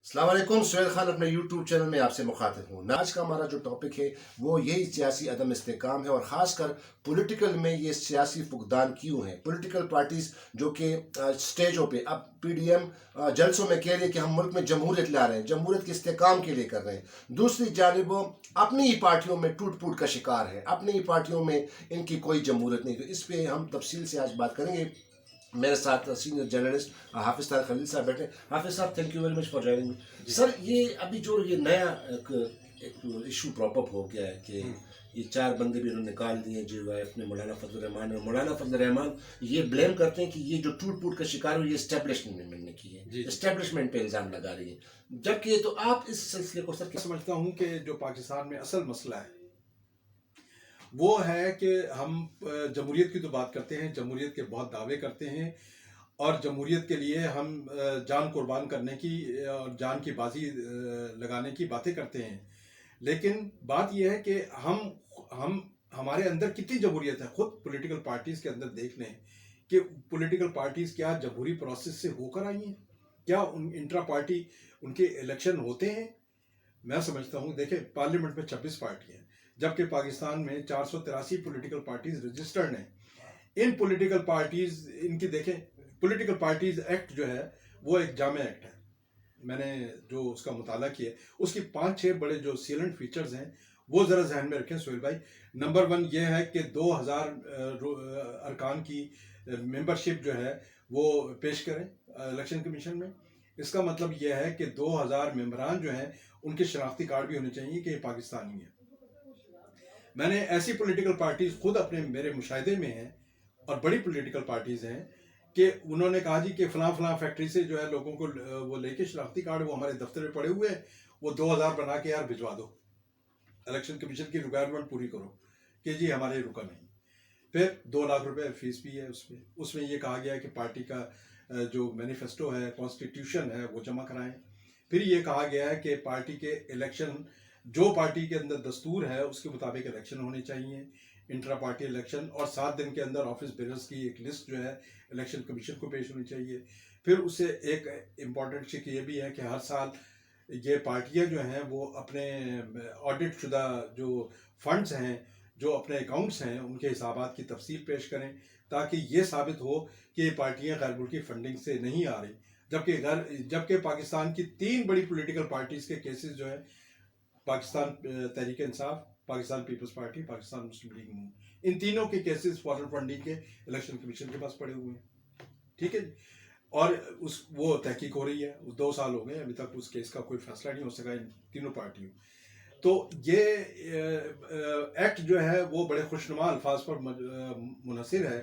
السلام علیکم، سہیل خان اپنے یوٹیوب چینل میں آپ سے مخاطب ہوں۔ آج کا ہمارا جو ٹاپک ہے وہ یہی سیاسی عدم استحکام ہے، اور خاص کر پولیٹیکل میں یہ سیاسی فقدان کیوں ہیں۔ پولیٹیکل پارٹیز جو کہ سٹیجوں پہ اب پی ڈی ایم جلسوں میں کہہ رہے ہیں کہ ہم ملک میں جمہوریت لا رہے ہیں، جمہوریت کے استحکام کے لیے کر رہے ہیں، دوسری جانب اپنی ہی پارٹیوں میں ٹوٹ پھوٹ کا شکار ہے، اپنی ہی پارٹیوں میں ان کی کوئی جمہوریت نہیں۔ تو اس پہ ہم تفصیل سے آج بات کریں گے۔ میرے ساتھ سینئر جرنلسٹ حافظ طارق خلیل صاحب بیٹھے۔ حافظ صاحب، thank you very much for joining me. Sir, یہ ابھی جو یہ نیا ایک ایشو پراپ اپ ہو گیا ہے کہ یہ 4 بندے بھی انہوں نے نکال دیے جی وائی ایف نے، مولانا فضل الرحمان، اور مولانا فضل الرحمان یہ بلیم کرتے ہیں کہ یہ جو ٹوٹ پھوٹ کا شکار ہو یہ اسٹیبلشمنٹ نے کی ہے، اسٹیبلشمنٹ پہ الزام لگا رہی ہے، جبکہ تو آپ اس سلسلے کو سر سمجھتا ہوں کہ جو پاکستان میں اصل مسئلہ ہے وہ ہے کہ ہم جمہوریت کی تو بات کرتے ہیں، جمہوریت کے بہت دعوے کرتے ہیں، اور جمہوریت کے لیے ہم جان قربان کرنے کی اور جان کی بازی لگانے کی باتیں کرتے ہیں، لیکن بات یہ ہے کہ ہمارے اندر کتنی جمہوریت ہے۔ خود پولیٹیکل پارٹیز کے اندر دیکھ لیں کہ پولیٹیکل پارٹیز کیا جمہوری پروسیس سے ہو کر آئی ہیں، کیا انٹرا پارٹی ان کے الیکشن ہوتے ہیں۔ میں سمجھتا ہوں، دیکھیں، پارلیمنٹ میں 26 پارٹی ہیں، جبکہ پاکستان میں 483 پولیٹیکل پارٹیز رجسٹرڈ ہیں۔ ان پولیٹیکل پارٹیز، ان کی دیکھیں، پولیٹیکل پارٹیز ایکٹ جو ہے وہ ایک جامع ایکٹ ہے۔ میں نے جو اس کا مطالعہ کیا، اس کی 5-6 بڑے جو سیلنٹ فیچرز ہیں وہ ذرا ذہن میں رکھیں سہیل بھائی۔ نمبر 1 یہ ہے کہ 2000 ارکان کی ممبرشپ جو ہے وہ پیش کریں الیکشن کمیشن میں۔ اس کا مطلب یہ ہے کہ 2000 ممبران جو ہیں ان کے شناختی کارڈ بھی ہونے چاہیے کہ یہ پاکستانی ہیں۔ میں نے ایسی پولیٹیکل پارٹیز خود میرے مشاہدے میں ہیں، اور بڑی پولیٹیکل پارٹیز ہیں، کہ انہوں نے کہا جی کہ فلاں فلاں فیکٹری سے جو ہے لوگوں کو وہ لے کے شناختی کارڈ وہ ہمارے دفتر میں پڑے ہوئے ہیں، وہ 2000 بنا کے یار بھجوا دو، الیکشن کمیشن کی ریکوائرمنٹ پوری کرو کہ جی ہمارے رکا نہیں۔ پھر 2 لاکھ روپے فیس بھی ہے اس میں یہ کہا گیا ہے کہ پارٹی کا جو مینیفیسٹو ہے، کانسٹیٹیوشن ہے، وہ جمع کرائیں۔ پھر یہ کہا گیا ہے کہ پارٹی کے الیکشن، جو پارٹی کے اندر دستور ہے اس کے مطابق الیکشن ہونے چاہیے، انٹرا پارٹی الیکشن، اور 7 دن کے اندر آفس بیررز کی ایک لسٹ جو ہے الیکشن کمیشن کو پیش ہونی چاہیے۔ پھر اس سے ایک امپورٹنٹ چیز یہ بھی ہے کہ ہر سال یہ پارٹیاں جو ہیں وہ اپنے آڈٹ شدہ جو فنڈز ہیں، جو اپنے اکاؤنٹس ہیں، ان کے حسابات کی تفصیل پیش کریں، تاکہ یہ ثابت ہو کہ یہ پارٹیاں غیر ملکی فنڈنگ سے نہیں آ رہی۔ جبکہ پاکستان کی 3 بڑی پولیٹیکل پارٹیز کے کیسز جو ہیں، پاکستان تحریک انصاف، پاکستان پیپلز پارٹی، پاکستان مسلم لیگ نون، ان تینوں کے کیسز فارن فنڈنگ کے الیکشن کمیشن کے پاس پڑے ہوئے ہیں، ٹھیک ہے جی۔ اور وہ تحقیق ہو رہی ہے، 2 سال ہو گئے، ابھی تک اس کیس کا کوئی فیصلہ نہیں ہو سکا ان تینوں پارٹیوں۔ تو یہ ایکٹ جو ہے وہ بڑے خوشنما الفاظ پر منحصر ہے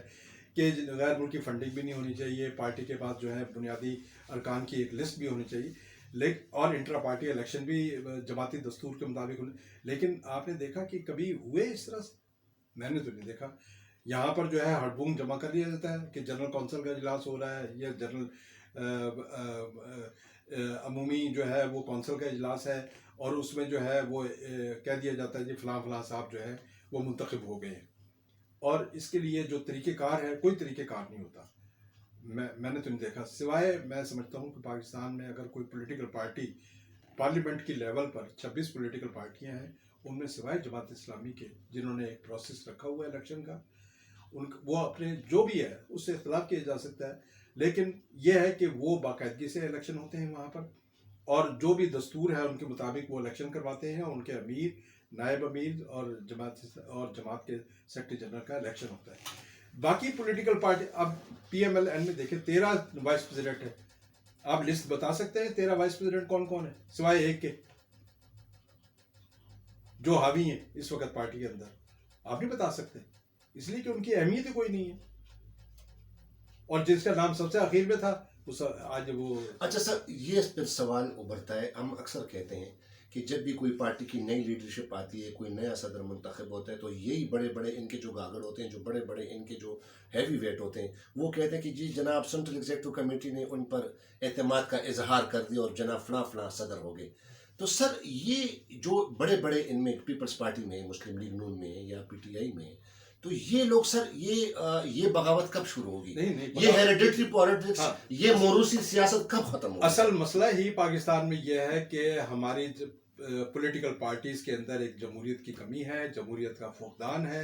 کہ غیر ملکی فنڈنگ بھی نہیں ہونی چاہیے، پارٹی کے پاس جو ہے بنیادی ارکان کی ایک لسٹ بھی ہونی چاہیے، اور انٹرا پارٹی الیکشن بھی جماعتی دستور کے مطابق ہونے۔ لیکن آپ نے دیکھا کہ کبھی ہوئے اس طرح سے؟ میں نے تو نہیں دیکھا۔ یہاں پر جو ہے ہڑبونگ جمع کر لیا جاتا ہے کہ جنرل کونسل کا اجلاس ہو رہا ہے، یا جنرل عمومی جو ہے وہ کونسل کا اجلاس ہے، اور اس میں جو ہے وہ کہہ دیا جاتا ہے جی فلاں فلاں صاحب جو ہے وہ منتخب ہو گئے ہیں، اور اس کے لیے جو طریقہ کار ہے کوئی طریقہ کار نہیں ہوتا۔ میں نے تو نہیں دیکھا، سوائے میں سمجھتا ہوں کہ پاکستان میں اگر کوئی پولیٹیکل پارٹی پارلیمنٹ کی لیول پر 26 پولیٹیکل پارٹیاں ہیں، ان میں سوائے جماعت اسلامی کے، جنہوں نے ایک پروسیس رکھا ہوا ہے الیکشن کا، وہ اپنے جو بھی ہے اس سے اختلاف کیا جا سکتا ہے، لیکن یہ ہے کہ وہ باقاعدگی سے الیکشن ہوتے ہیں وہاں پر، اور جو بھی دستور ہے ان کے مطابق وہ الیکشن کرواتے ہیں، ان کے امیر، نائب امیر اور جماعت کے سیکرٹری جنرل کا الیکشن ہوتا ہے۔ باقی پولیٹیکل پارٹی، اب پی ایم ایل این میں دیکھیں 13 وائس پریزیڈنٹ ہے، آپ لسٹ بتا سکتے ہیں 13 وائس پریزیڈنٹ کون کون ہے سوائے ایک کے جو حاوی ہیں اس وقت پارٹی کے اندر؟ آپ نہیں بتا سکتے، اس لیے کہ ان کی اہمیت ہی کوئی نہیں ہے، اور جس کا نام سب سے اخیر میں تھا آج وہ۔ اچھا سر، یہ پھر سوال ابھرتا ہے، ہم اکثر کہتے ہیں کہ جب بھی کوئی پارٹی کی نئی لیڈرشپ آتی ہے، کوئی نیا صدر منتخب ہوتا ہے، تو یہی بڑے بڑے ان کے جو گاگڑ ہوتے ہیں، جو بڑے بڑے ان کے جو ہیوی ویٹ ہوتے ہیں، وہ کہتے ہیں کہ جی جناب سینٹرل ایگزیکٹو کمیٹی نے ان پر اعتماد کا اظہار کر دیا اور جناب فلاں فلاں صدر ہو گئے۔ تو سر، یہ جو بڑے بڑے ان میں پیپلز پارٹی میں، مسلم لیگ نون میں یا پی ٹی آئی میں، تو تو یہ لوگ سر یہ بغاوت کب شروع ہوگی؟ نہیں یہ ہیریڈیٹری پالیٹکس، ہاں، یہ موروثی سیاست کب ختم ہوگی؟ اصل مسئلہ ہی پاکستان میں یہ ہے کہ ہماری پولیٹیکل پارٹیز کے اندر ایک جمہوریت کی کمی ہے، جمہوریت کا فقدان ہے.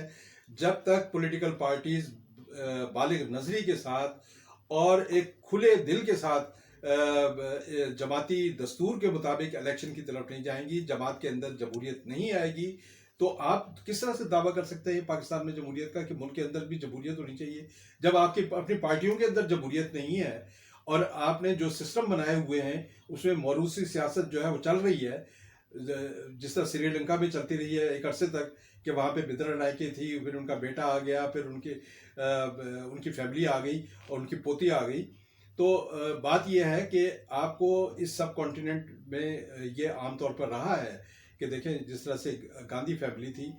جب تک پولیٹیکل پارٹیز بالغ نظری کے ساتھ اور ایک کھلے دل کے ساتھ جماعتی دستور کے مطابق الیکشن کی طرف نہیں جائیں گی، جماعت کے اندر جمہوریت نہیں آئے گی، تو آپ کس طرح سے دعویٰ کر سکتے ہیں پاکستان میں جمہوریت کا کہ ملک کے اندر بھی جمہوریت ہونی چاہیے؟ جب آپ کی اپنی پارٹیوں کے اندر جمہوریت نہیں ہے اور آپ نے جو سسٹم بنائے ہوئے ہیں اس میں موروثی سیاست جو ہے وہ چل رہی ہے، جس طرح سری لنکا میں چلتی رہی ہے ایک عرصے تک کہ وہاں پہ بدر نائکے تھی، پھر ان کا بیٹا آ گیا، پھر ان کی فیملی آ گئی اور ان کی پوتی آ گئی. تو بات یہ ہے کہ آپ کو اس سب کانٹیننٹ میں یہ عام طور پر رہا ہے کہ دیکھیں جس طرح سے گاندھی فیملی تھی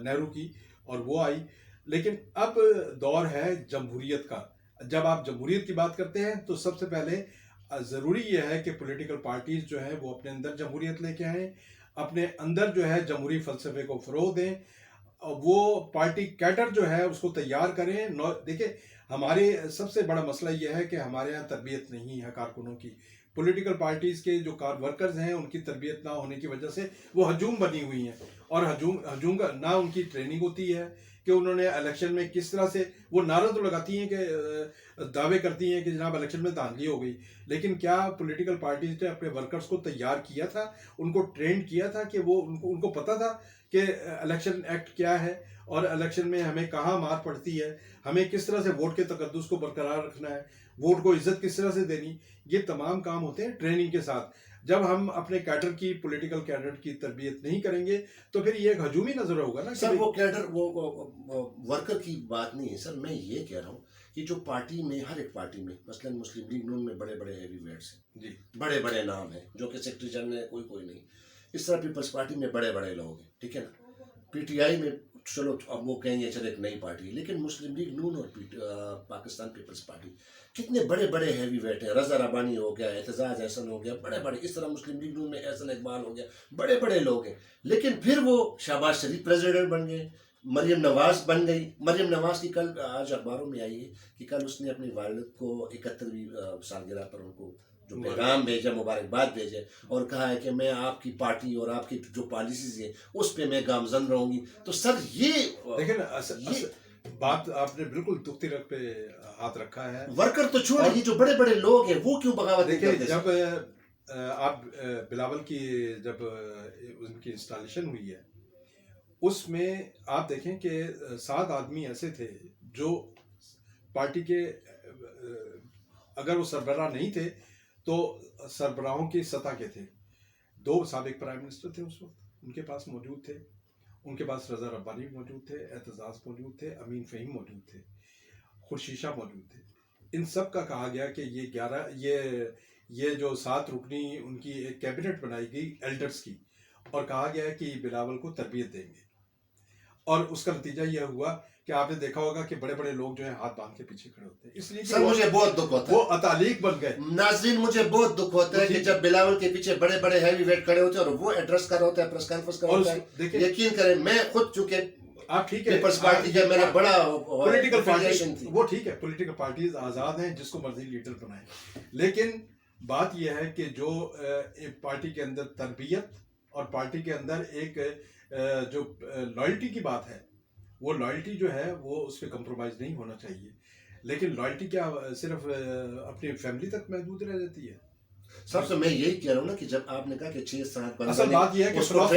نہرو کی اور وہ آئی، لیکن اب دور ہے جمہوریت کا. جب آپ جمہوریت کی بات کرتے ہیں تو سب سے پہلے ضروری یہ ہے کہ پولیٹیکل پارٹیز جو ہیں وہ اپنے اندر جمہوریت لے کے آئیں، اپنے اندر جو ہے جمہوری فلسفے کو فروغ دیں، وہ پارٹی کیڈر جو ہے اس کو تیار کریں. دیکھیں ہمارے سب سے بڑا مسئلہ یہ ہے کہ ہمارے یہاں تربیت نہیں ہے کارکنوں کی. پولیٹیکل پارٹیز کے جو ورکرز ہیں ان کی تربیت نہ ہونے کی وجہ سے وہ ہجوم بنی ہوئی ہیں، اور ہجوم کا نہ ان کی ٹریننگ ہوتی ہے کہ انہوں نے الیکشن میں کس طرح سے، وہ نعرہ تو لگاتی ہیں کہ دعوے کرتی ہیں کہ جناب الیکشن میں دھاندلی ہو گئی، لیکن کیا پولیٹیکل پارٹیز نے اپنے ورکرز کو تیار کیا تھا، ان کو ٹرین کیا تھا کہ وہ ان کو پتہ تھا کہ الیکشن ایکٹ کیا ہے اور الیکشن میں ہمیں کہاں مار پڑتی ہے، ہمیں کس طرح سے ووٹ کے تقدس کو برقرار رکھنا ہے، ووٹ کو عزت کس طرح سے دینی؟ یہ تمام کام ہوتے ہیں ٹریننگ کے ساتھ. جب ہم اپنے کیڈر کی، پولیٹیکل کیڈر کی تربیت نہیں کریں گے تو پھر یہ ایک ہجومی نظر ہوگا نا. سر وہ کیڈر وہ ورکر کی بات نہیں ہے سر، میں یہ کہہ رہا ہوں کہ جو پارٹی میں، ہر ایک پارٹی میں، مثلا مسلم لیگ نون میں بڑے بڑے ہیوی ویٹس ہیں جی، بڑے بڑے نام ہیں جو کہ سیکرٹری جنرل ہے کوئی نہیں. اس طرح پیپلز پارٹی میں بڑے بڑے لوگ ہیں، ٹھیک ہے نا. پی ٹی آئی میں چلو اب وہ کہیں گے چلو ایک نئی پارٹی، لیکن مسلم لیگ نون اور پاکستان پیپلز پارٹی کتنے بڑے بڑے ہیوی ویٹ ہیں. رضا ربانی ہو گیا، اعتزاز احسن ہو گیا، بڑے بڑے. اس طرح مسلم لیگ نون میں احسن اقبال ہو گیا، بڑے بڑے لوگ ہیں. لیکن پھر وہ شہباز شریف پریزیڈنٹ بن گئے، مریم نواز بن گئی. مریم نواز کی کل آج اخباروں میں آئی ہے کہ کل اس نے اپنی والد کو 71ویں سالگرہ پر ان کو جو پیغام بھیجا، مبارکباد بھیجے، اور کہا ہے کہ میں آپ کی پارٹی اور آپ کی جو پالیسیز ہیں اس پہ میں گامزن رہوں گی. تو سر یہ دیکھیں بات آپ نے بالکل دکھتی رگ پہ ہاتھ رکھا ہے. ورکر تو چھوڑ، یہ جو بڑے بڑے لوگ ہیں وہ کیوں بغاوت نہیں کرتے؟ جب آپ بلاول کی جب ان کی انسٹالیشن ہوئی ہے اس میں آپ دیکھیں کہ 7 آدمی ایسے تھے جو پارٹی کے اگر وہ سربراہ نہیں تھے تو سربراہوں کی سطح کے تھے. 2 سابق پرائم منسٹر تھے اس وقت ان کے پاس موجود تھے، ان کے پاس رضا ربانی موجود تھے، اعتزاز موجود تھے، امین فہیم موجود تھے، خورشید شاہ موجود تھے. ان سب کا کہا گیا کہ یہ جو 7 رکنی ان کی ایک کیبنٹ بنائی گئی ایلڈرز کی، اور کہا گیا کہ بلاول کو تربیت دیں گے. اور اس کا نتیجہ یہ ہوا کہ آپ نے دیکھا ہوگا کہ بڑے بڑے لوگ جو ہیں ہاتھ باندھ کے پیچھے کھڑے ہوتے ہیں، اس لیے سر مجھے بہت دکھ ہوتا ہے، وہ اتالیق بن گئے. ناظرین مجھے بہت دکھ ہوتا ہے کہ جب بلاول کے پیچھے بڑے بڑے ہیوی ویٹ کھڑے ہوتے ہیں اور وہ ایڈریس کر رہا ہوتا ہے، پریس کانفرنس کر رہا ہوتا ہے. یقین کریں میں خود چونکہ آپ ٹھیک ہے پیپلز پارٹی کا میرا بڑا پولیٹیکل افیلیشن تھی، وہ ٹھیک ہے، پولیٹیکل پارٹیز آزاد ہیں، جس کو مرضی لیڈر بنائیں، لیکن بات یہ ہے کہ جو پارٹی کے اندر تربیت اور پارٹی کے اندر ایک جو لائلٹی کی بات ہے، وہ لائلٹی جو ہے وہ اس پہ کمپرومائز نہیں ہونا چاہیے. لیکن لائلٹی کیا صرف اپنی فیملی تک محدود رہ جاتی ہے؟ سب سے میں یہی کہہ رہا ہوں نا کہ جب آپ نے کہا کہ 6-7 اصل بات یہ ہے کہ اس کو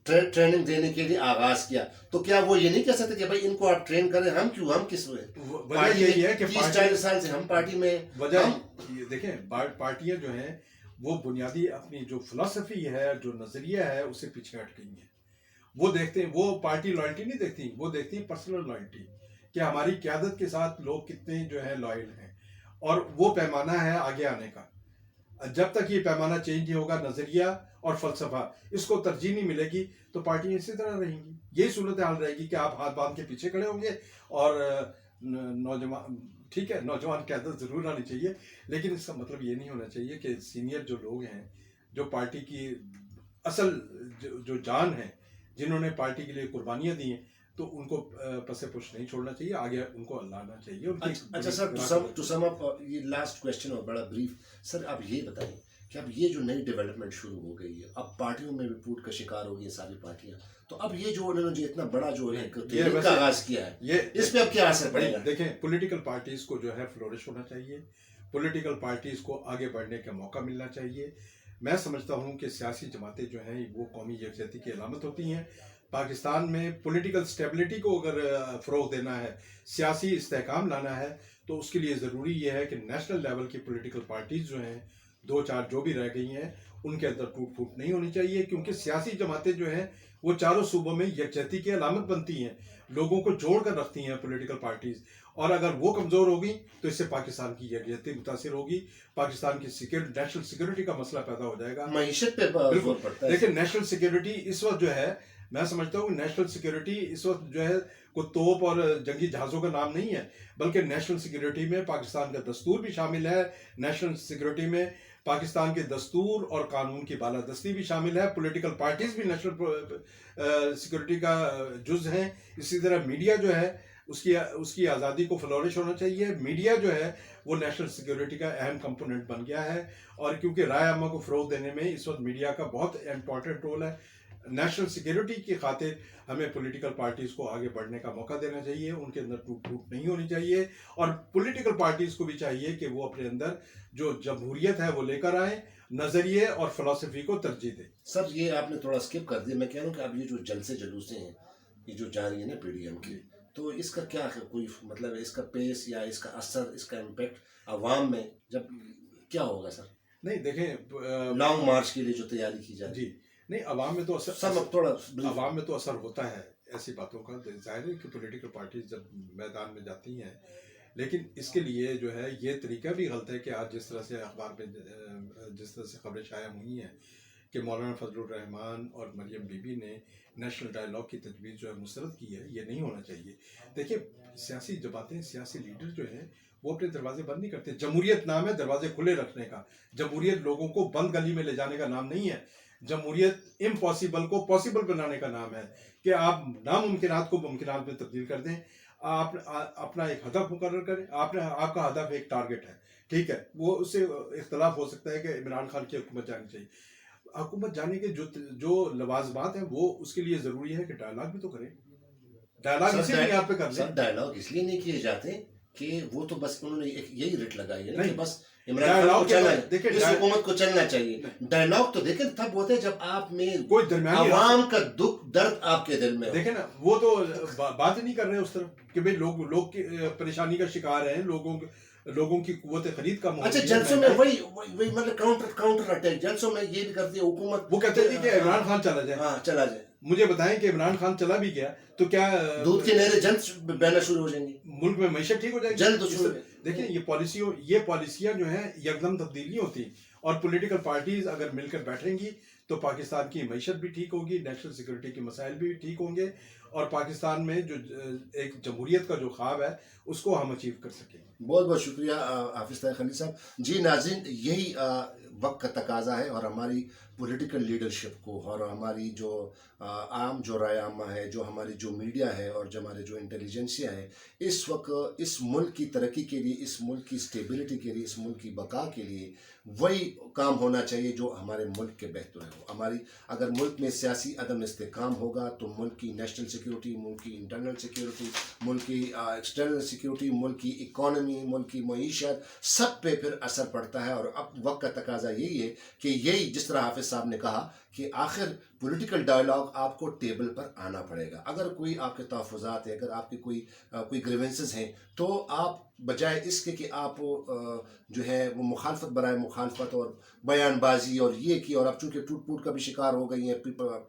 ٹریننگ دینے کے لیے آغاز کیا، تو کیا وہ یہ نہیں کہہ سکتے کہ بھائی ان کو آپ ٹرین کریں؟ ہم کیوں، ہم کس ہوئے؟ وجہ یہی ہے کہ 30-40 سال سے ہم پارٹی میں. وجہ دیکھیں پارٹیاں جو ہیں وہ بنیادی اپنی جو فلسفی ہے، جو نظریہ ہے، اس سے پیچھے ہٹ گئی ہیں. وہ دیکھتے ہیں، وہ پارٹی لائلٹی نہیں دیکھتی، وہ دیکھتی ہیں پرسنل لائلٹی، کہ ہماری قیادت کے ساتھ لوگ کتنے جو ہے لائل ہیں، اور وہ پیمانہ ہے آگے آنے کا. جب تک یہ پیمانہ چینج نہیں ہوگا، نظریہ اور فلسفہ اس کو ترجیح نہیں ملے گی، تو پارٹیاں اسی طرح رہیں گی. یہی صورتحال رہے گی کہ آپ ہاتھ باندھ کے پیچھے کھڑے ہوں گے، اور نوجوان، ٹھیک ہے نوجوان قیادت ضرور آنی چاہیے، لیکن اس کا مطلب یہ نہیں ہونا چاہیے کہ سینئر جو لوگ ہیں، جو پارٹی کی اصل جو جان ہے، جنہوں نے پارٹی کے لیے قربانیاں دی ہیں، تو ان کو پس پش نہیں چھوڑنا چاہیے, آگے ان کو لانا چاہیے. اچھا سر, ٹو سم اپ یہ لاسٹ کوشچن اور بڑا بریف سر, اب یہ بتائیں کہ اب یہ جو نئی ڈیولپمنٹ شروع ہو گئی ہے, اب پارٹیوں میں بھی پوٹ کا شکار ہو گئی ہیں ساری پارٹیاں, تو اب یہ جو انہوں نے اتنا بڑا جو ایک تحریک کا آغاز کیا ہے, اس پہ اب کیا اثر پڑے گا؟ دیکھیں, پولیٹیکل پارٹیز کو جو ہے فلورش ہونا چاہیے, پولیٹیکل پارٹیز کو آگے بڑھنے کا موقع ملنا چاہیے. میں سمجھتا ہوں کہ سیاسی جماعتیں جو ہیں وہ قومی یکجہتی کی علامت ہوتی ہیں. پاکستان میں پولیٹیکل سٹیبلٹی کو اگر فروغ دینا ہے, سیاسی استحکام لانا ہے, تو اس کے لیے ضروری یہ ہے کہ نیشنل لیول کی پولیٹیکل پارٹیز جو ہیں, دو چار جو بھی رہ گئی ہیں, ان کے اندر ٹوٹ پھوٹ نہیں ہونی چاہیے, کیونکہ سیاسی جماعتیں جو ہیں وہ چاروں صوبوں میں یکجہتی کی علامت بنتی ہیں, لوگوں کو جوڑ کر رکھتی ہیں پولیٹیکل پارٹیز. اور اگر وہ کمزور ہوگی تو اس سے پاکستان کی یکجہتی متاثر ہوگی, پاکستان کی نیشنل سیکورٹی کا مسئلہ پیدا ہو جائے گا, معیشت پہ زور پڑتا ہے. لیکن نیشنل سیکورٹی اس وقت جو ہے, میں سمجھتا ہوں کہ نیشنل سیکورٹی اس وقت جو ہے کوئی توپ اور جنگی جہازوں کا نام نہیں ہے, بلکہ نیشنل سیکورٹی میں پاکستان کا دستور بھی شامل ہے, نیشنل سیکورٹی میں پاکستان کے دستور اور قانون کی بالادستی بھی شامل ہے, پولیٹیکل پارٹیز بھی نیشنل سیکورٹی کا جز ہیں. اسی طرح میڈیا جو ہے اس کی آزادی کو فلورش ہونا چاہیے. میڈیا جو ہے وہ نیشنل سیکورٹی کا اہم کمپوننٹ بن گیا ہے, اور کیونکہ رائے عامہ کو فروغ دینے میں اس وقت میڈیا کا بہت امپورٹنٹ رول ہے. نیشنل سیکورٹی کی خاطر ہمیں پولیٹیکل پارٹیز کو آگے بڑھنے کا موقع دینا چاہیے, ان کے اندر ٹوٹ پھوٹ نہیں ہونی چاہیے, اور پولیٹیکل پارٹیز کو بھی چاہیے کہ وہ اپنے اندر جو جمہوریت ہے وہ لے کر آئیں, نظریے اور فلسفی کو ترجیح دیں. سر یہ آپ نے تھوڑا اسکپ کر دیا, میں کہہ رہا ہوں کہ اب یہ جو جلسے جلوسیں ہیں یہ جو جا رہی ہیں نا پی ڈی ایم کی, تو اس کا کیا کوئی مطلب ہے, اس کا پیس یا اس کا اثر, اس کا امپیکٹ عوام میں جب کیا ہوگا سر؟ نہیں دیکھیں, لانگ مارچ کے لیے جو تیاری کی جائے, جی نہیں, عوام میں تو عوام میں تو اثر ہوتا ہے ایسی باتوں کا. ظاہر ہے کہ پولیٹیکل پارٹیز جب میدان میں جاتی ہیں, لیکن اس کے لیے جو ہے یہ طریقہ بھی غلط ہے کہ آج جس طرح سے اخبار میں جس طرح سے خبریں شائع ہوئی ہیں کہ مولانا فضل الرحمان اور مریم بی بی نے نیشنل ڈائیلاگ کی تجویز جو ہے مسترد کی ہے, یہ نہیں ہونا چاہیے. دیکھیں, سیاسی جماعتیں, سیاسی لیڈر جو ہیں وہ اپنے دروازے بند نہیں کرتے. جمہوریت نام ہے دروازے کھلے رکھنے کا, جمہوریت لوگوں کو بند گلی میں لے جانے کا نام نہیں ہے. جمہوریت امپاسبل کو پاسبل بنانے کا نام ہے, کہ آپ ناممکنات کو ممکنات میں تبدیل کر دیں. آپ اپنا ایک ہدف مقرر کریں, آپ کا ہدف ایک ٹارگٹ ہے, ٹھیک ہے, وہ اس سے اختلاف ہو سکتا ہے کہ عمران خان کی حکومت جانی چاہیے. حکومت جانے کے جو لوازمات ہیں وہ اس کے لیے ضروری ہے کہ ڈائیلاگ بھی تو کریں. ڈائیلاگ اسی بنیاد پہ کر لیں. ڈائیلاگ اس لیے نہیں کیے جاتے کہ وہ تو بس انہوں نے یہی رٹ لگائی ہے کہ بس اس حکومت کو چلنا چاہیے. ڈائیلاگ تو دیکھیں تب ہوتے ہیں جب آپ میں کوئی درمیانی عوام کا دکھ درد آپ کے دل میں دیکھیں نا, وہ تو بات نہیں کر رہے اس طرف کہ بھئی لوگ پریشانی کا شکار ہیں, لوگوں کی قوت خرید کم ہو. اچھا, جلسوں میں وہی مطلب کاؤنٹر اٹیک, جلسوں میں یہ بھی کرتی ہے حکومت, وہ کہتے تھے کہ عمران خان چلا جائے. ہاں چلا جائے. مجھے بتائیں کہ عمران خان چلا بھی گیا تو کیا دودھ کی نہریں جلد بہنا شروع ہو جائیں گی, ملک میں معیشت ٹھیک ہو جائے گی جلد؟ دیکھیں, یہ پالیسیاں جو ہیں یکدم تبدیل نہیں ہوتی, اور پولیٹیکل پارٹیز اگر مل کر بیٹھیں گی تو پاکستان کی معیشت بھی ٹھیک ہوگی, نیشنل سیکورٹی کے مسائل بھی ٹھیک ہوں گے, اور پاکستان میں جو ایک جمہوریت کا جو خواب ہے اس کو ہم اچیو کر سکیں گے. بہت بہت شکریہ حافظ طاہر خلیل صاحب. جی ناظرین, یہی وقت کا تقاضا ہے, اور ہماری پولیٹیکل لیڈرشپ کو, اور ہماری جو عام جو رائے عامہ ہے, جو ہماری جو میڈیا ہے, اور جو ہمارے جو انٹیلیجنسیا ہے, اس وقت اس ملک کی ترقی کے لیے, اس ملک کی سٹیبلٹی کے لیے, اس ملک کی بقا کے لیے وہی کام ہونا چاہیے جو ہمارے ملک کے بہتر ہے. اگر ملک میں سیاسی عدم استحکام ہوگا تو ملک کی نیشنل سیکیورٹی, ملک کی انٹرنل سیکیورٹی, ملک کی ایکسٹرنل سیکیورٹی, ملک کی اکانومی, ملک کی معیشت, سب پہ پھر اثر پڑتا ہے. اور اب وقت کا تقاضا یہی ہے کہ یہی جس طرح حافظ صاحب نے کہا کہ آخر پولیٹیکل ڈائیلاگ آپ کو ٹیبل پر آنا پڑے گا. اگر کوئی آپ کے تحفظات ہیں, اگر آپ کی کوئی گریونسز ہیں, تو آپ بجائے اس کے کہ آپ جو ہے وہ مخالفت برائے مخالفت اور بیان بازی اور یہ کی, اور اب چونکہ ٹوٹ پوٹ کا بھی شکار ہو گئی ہیں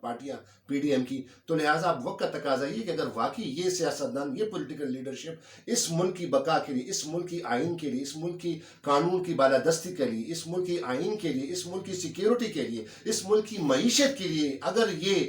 پارٹیاں پی ڈی ایم کی, تو لہٰذا اب وقت کا تقاضا یہ کہ اگر واقعی یہ سیاستدان, یہ پولیٹیکل لیڈرشپ اس ملک کی بقا کے لیے, اس ملک کی آئین کے لیے, اس ملک کی قانون کی بالادستی کے لیے, اس ملک کی آئین کے لیے, اس ملک کی سیکیورٹی کے لیے, اس ملک کی معیشت کے لیے اگر یہ